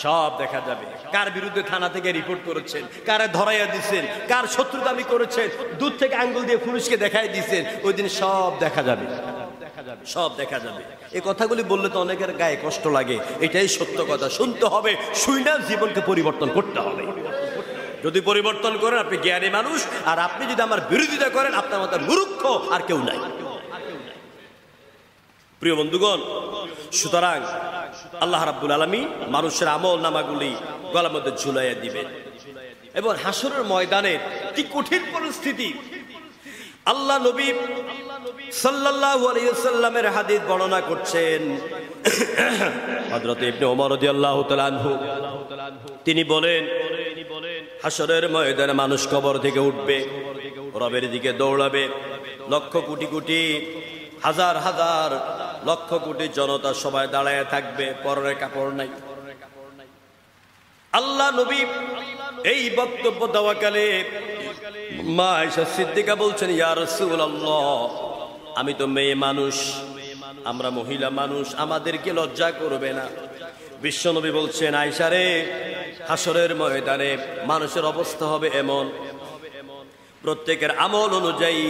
সব দেখা যাবে। কার বিরুদ্ধে থানা থেকে রিপোর্ট করেছেন, কারে ধরাইয়া দিচ্ছেন, কার শত্রুতামি করেছেন, দূর থেকে আঙ্গুল দিয়ে পুলিশকে দেখাই দিচ্ছেন, ওই দিন সব দেখা যাবে, সব দেখা যাবে। এই কথাগুলি বললে তো অনেকের গায়ে কষ্ট লাগে, এটাই সত্য কথা। শুনতে হবে, শুইনা জীবনকে পরিবর্তন করতে হবে। যদি পরিবর্তন করেন আপনি জ্ঞানী মানুষ, আর আপনি যদি আমার বিরোধিতা করেন আপনার মতো মূর্খ আর কেউ নাই। প্রিয় বন্ধুগণ, সুতরাং আল্লাহ রাব্বুল আলামিন মানুষের আমল নামাগুলি গলার মধ্যে ঝুলাইয়া দিবেন। এবং হাসরের ময়দানের কি কঠিন পরিস্থিতি, আল্লাহ নবী সাল্লাল্লাহু আলাইহি ওয়াসাল্লামের হাদিস বর্ণনা করছেন। হযরত ইবনে ওমর রাদিয়াল্লাহু তাআলা আনহু তিনি বলেন, হাসরের ময়দানে মানুষ কবর থেকে উঠবে, রবের দিকে দৌড়াবে। লক্ষ কোটি কোটি হাজার হাজার লক্ষ কোটি জনতা সবাই দাঁড়ায় থাকবে, পরনে কাপড় নাই। আল্লাহ নবী এই বক্তব্য দেওয়াকালে মা আয়েশা সিদ্দিকা বলছেন, ইয়া রাসূলুল্লাহ, আমি তো মেয়ে মানুষ, আমরা মহিলা মানুষ, আমাদেরকে লজ্জা করবে না? বিশ্বনবী বলছেন, আয়েশা রে, হাসরের ময়দানে মানুষের অবস্থা হবে এমন, প্রত্যেকের আমল অনুযায়ী,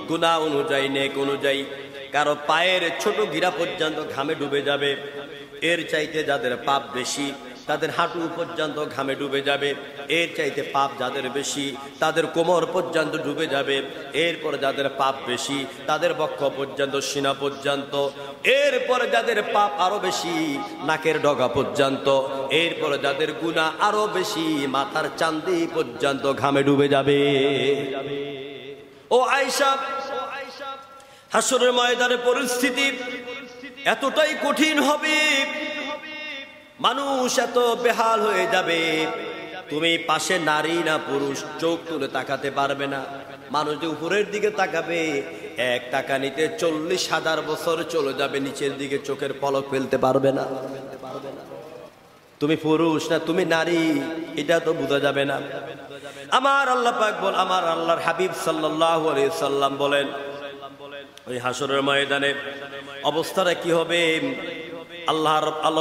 গুনাহ অনুযায়ী, নেক অনুযায়ী কারো পায়ের ছোট গিরা পর্যন্ত ঘামে ডুবে যাবে। এর চাইতে যাদের পাপ বেশি তাদের হাঁটু পর্যন্ত ঘামে ডুবে যাবে। এর চাইতে পাপ যাদের বেশি তাদের কোমর পর্যন্ত ডুবে যাবে। এরপরে যাদের পাপ বেশি তাদের বক্ষ পর্যন্ত, সিনা পর্যন্ত। এরপরে যাদের পাপ আরো বেশি নাকের ডগা পর্যন্ত। এরপরে যাদের গুনাহ আরো বেশি মাথার চান্দি পর্যন্ত ঘামে ডুবে যাবে। ও আয়েশা, হাসরের ময়দানের পরিস্থিতি এতটাই কঠিন হবে, মানুষ এত বেহাল হয়ে যাবে, তুমি পাশে নারী না পুরুষ চোখ তুলে তাকাতে পারবে না। মানুষ যে উপরের দিকে তাকাবে, এক তাকানিতে 40,000 বছর চলে যাবে, নিচের দিকে চোখের পলক ফেলতে পারবে না। তুমি পুরুষ না তুমি নারী এটা তো বোঝা যাবে না। আমার আল্লাহ পাক বল, আমার আল্লাহর হাবিব সাল্লাল্লাহু আলাইহি সাল্লাম বলেন, ওই হাসরের ময়দানে অবস্থাটা কি হবে? আল্লাহ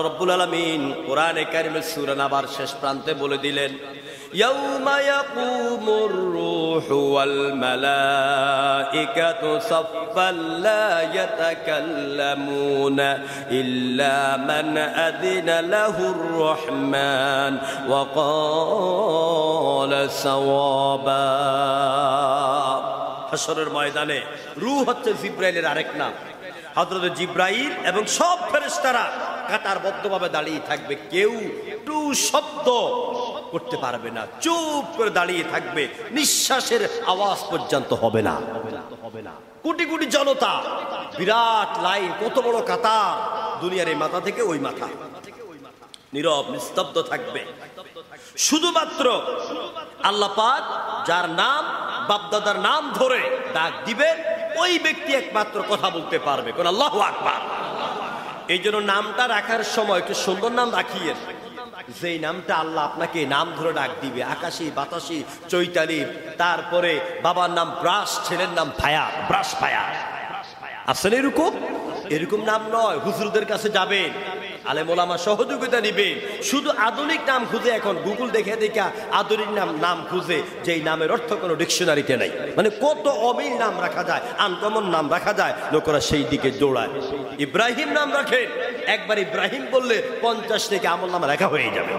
রাব্বুল আলামিন কোরআনে কারিমের সূরা নাবার শেষ প্রান্তে বলে দিলেন, ইয়াউমা ইয়াকুমুর রূহু ওয়াল মালাইকাতু সাফফান লা ইয়াতাকাল্লামুনা ইল্লা মান আযিনা লাহুর রাহমান ওয়া ক্বালা সাওয়াবা। হাসরের ময়দানে রূহ হচ্ছে জিব্রাইলের আরেক নাম। হযরত জিব্রাইল এবং সব ফেরেশতারা কাতারবদ্ধভাবে দাঁড়িয়ে থাকবে, কেউ একটু শব্দ করতে পারবে না, চুপ করে দাঁড়িয়ে থাকবে, নিঃশ্বাসের আওয়াজ পর্যন্ত হবে না। কোটি কোটি জনতা, বিরাট লাইন, কত বড় কাতার, দুনিয়ার এই মাথা থেকে ওই মাথা, নীরব নিস্তব্ধ থাকবে। শুধুমাত্র আল্লাহ পাক যার নাম, বাপদাদার নাম ধরে ডাক দিবেন, ওই ব্যক্তি একমাত্র কথা বলতে পারবে। কোন আল্লাহু আকবার। এই জন্য নামটা রাখার সময় একটু সুন্দর নাম রাখিয়েন, যেই নামটা আল্লাহ আপনাকে নাম ধরে ডাক দিবে। আকাশী, বাতাসী, চৈতালি, তারপরে বাবার নাম ব্রাস, ছেলের নাম ফায়া, ব্রাস ফায়া। আসলে এরকম নাম নয়। হুজুরদের কাছে যাবেন, আলেম ওলামা সহযোগিতা নিবেন। শুধু আধুনিক নাম খুঁজে, এখন গুগল দেখে দেখা আধুনিক নাম খুঁজে, যেই নামের অর্থ কোনো ডিকশনারিতে নাই। মানে কত অমিল নাম রাখা যায়, আনকমন নাম রাখা যায়, লোকেরা সেই দিকে দৌড়ায়। ইব্রাহিম নাম রাখেন, একবার ইব্রাহিম বললে 50 থেকে আমল নামা লেখা হয়ে যাবে।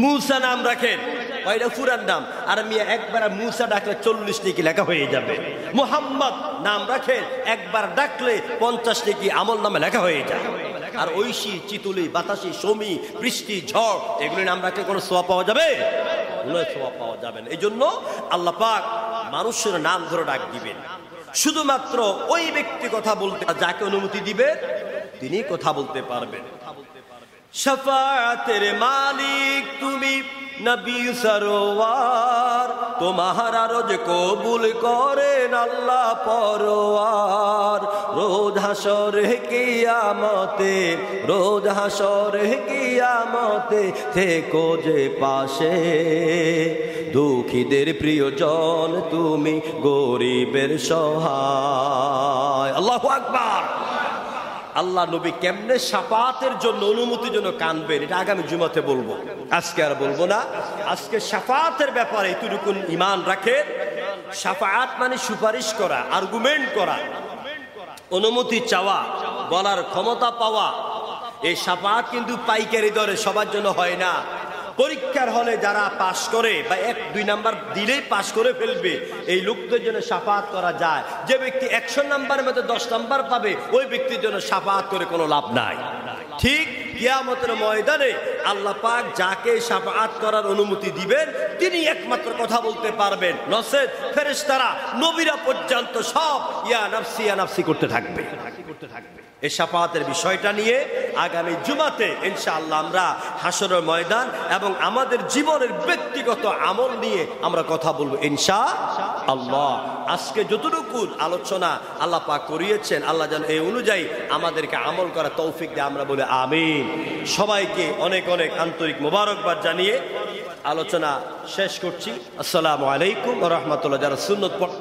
মুসা নাম রাখেন, ওইটা পুরান নাম, আর মিয়া একবার মুসা ডাকলে 40 থেকে লেখা হয়ে যাবে। মুহাম্মদ নাম রাখেন, একবার ডাকলে 50 থেকে আমল নামে লেখা হয়ে যায়। আর ঐশী, চিতুলি, বাতাসি, সমী, বৃষ্টি, ঝড়, এগুলি নাম রাখলে কোনো সোয়া পাওয়া যাবে? কোনো সোয়া পাওয়া যাবে না। এই জন্য আল্লাহ পাক মানুষের নাম ধরে ডাক দিবেন। শুধুমাত্র ওই ব্যক্তি কথা বলতে, যাকে অনুমতি দিবে তিনি কথা বলতে পারবেন। শাফাআতের মালিক তুমি, নবী সরওয়ার, তোমার আরজ কবুল করেন আল্লাহ পরওয়ার। রোজ হাসরে কিয়ামতে, রোজ হাসরে কিয়ামতে থেকো যে পাশে, দুঃখীদের প্রিয়জন তুমি, গরিবের সহায়। আল্লাহু আকবার। আল্লাহ নবী কেমনে শাফাআতের জন্য, অনুমতির জন্য কানবেন, এটা আগামী জুমাতে বলবো, আজকে আর বলবো না। আজকে শাফাআতের ব্যাপারে এতটুকু ঈমান রাখে। শাফাআত মানে সুপারিশ করা, আর্গুমেন্ট করা, অনুমতি চাওয়া, বলার ক্ষমতা পাওয়া। এই শাফাআত কিন্তু পাইকারি দরে সবার জন্য হয় না। পরীক্ষার হলে যারা পাশ করে বা 1-2 নাম্বার দিলেই পাশ করে ফেলবে, এই লোকদের জন্য শাফাআত করা যায়। যে ব্যক্তি 100 নাম্বারের মধ্যে 10 নাম্বার পাবে, ওই ব্যক্তির জন্য শাফাআত করে কোনো লাভ নাই। ঠিক কিয়ামতের ময়দানে আল্লাহ পাক যাকে শাফাআত করার অনুমতি দিবেন, তিনি একমাত্র কথা বলতে পারবেন। নচেত ফেরেশতারা, নবীরা পর্যন্ত সব ইয়া নাফসি ইয়া নাফসি করতে থাকবে। এই শাফাআতের বিষয়টা নিয়ে আগামী জুমাতে ইনশাআল্লাহ আমরা হাসরের ময়দান এবং আমাদের জীবনের ব্যক্তিগত আমল নিয়ে আমরা কথা বলবো ইনশাআল্লাহ। আল্লাহ। আজকে যতটুকু আলোচনা আল্লাহ পাক করিয়েছেন, আল্লাহ যেন এই অনুযায়ী আমাদেরকে আমল করা তৌফিক দেয়, আমরা বলি আমিন। সবাইকে অনেক অনেক আন্তরিক মোবারকবাদ জানিয়ে আলোচনা শেষ করছি। আসসালামু আলাইকুম ওয়া রাহমাতুল্লাহ। যারা সুন্নত পড়